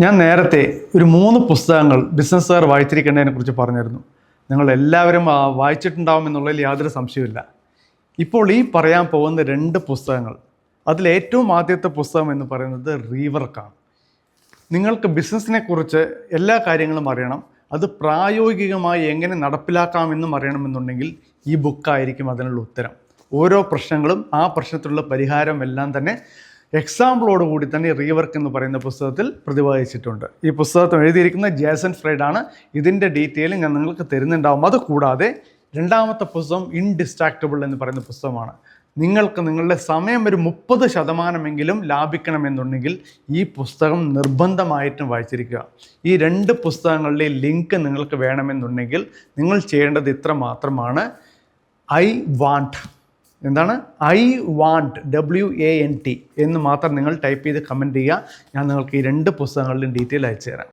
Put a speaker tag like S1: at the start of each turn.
S1: ഞാൻ നേരത്തെ ഒരു 3 പുസ്തകങ്ങൾ ബിസിനസ്സുകാർ വായിച്ചിരിക്കേണ്ടതിനെ കുറിച്ച് പറഞ്ഞിരുന്നു. നിങ്ങൾ എല്ലാവരും വായിച്ചിട്ടുണ്ടാവും എന്നുള്ളതിൽ യാതൊരു സംശയമില്ല. ഇപ്പോൾ ഈ പറയാൻ പോകുന്ന 2 പുസ്തകങ്ങൾ, അതിലേറ്റവും ആദ്യത്തെ പുസ്തകം എന്ന് പറയുന്നത് റീവർക്കാണ്. നിങ്ങൾക്ക് ബിസിനസ്സിനെ കുറിച്ച് എല്ലാ കാര്യങ്ങളും അറിയണം, അത് പ്രായോഗികമായി എങ്ങനെ നടപ്പിലാക്കാമെന്നും അറിയണമെന്നുണ്ടെങ്കിൽ ഈ ബുക്കായിരിക്കും അതിനുള്ള ഉത്തരം. ഓരോ പ്രശ്നങ്ങളും ആ പ്രശ്നത്തിലുള്ള പരിഹാരം എല്ലാം തന്നെ എക്സാമ്പിളോടുകൂടി തന്നെ റീവർക്ക് എന്ന് പറയുന്ന പുസ്തകത്തിൽ പ്രതിപാദിച്ചിട്ടുണ്ട്. ഈ പുസ്തകത്തിൽ എഴുതിയിരിക്കുന്ന ജേസൺ ഫ്രൈഡാണ്. ഇതിൻ്റെ ഡീറ്റെയിൽ ഞാൻ നിങ്ങൾക്ക് തരുന്നുണ്ടാവും. അതുകൂടാതെ രണ്ടാമത്തെ പുസ്തകം ഇൻഡിസ്ട്രാക്റ്റബിൾ എന്ന് പറയുന്ന പുസ്തകമാണ്. നിങ്ങൾക്ക് നിങ്ങളുടെ സമയം ഒരു 30% ലാഭിക്കണമെന്നുണ്ടെങ്കിൽ ഈ പുസ്തകം നിർബന്ധമായിട്ടും വായിച്ചിരിക്കുക. ഈ 2 പുസ്തകങ്ങളുടെ ലിങ്ക് നിങ്ങൾക്ക് വേണമെന്നുണ്ടെങ്കിൽ നിങ്ങൾ ചെയ്യേണ്ടത് ഇത്ര മാത്രമാണ്. I want WANT എന്ന് മാത്രം നിങ്ങൾ ടൈപ്പ് ചെയ്ത് കമൻറ്റ് ചെയ്യുക. ഞാൻ നിങ്ങൾക്ക് ഈ 2 പുസ്തകങ്ങളുടെയും ഡീറ്റെയിൽ അയച്ചു തരാം.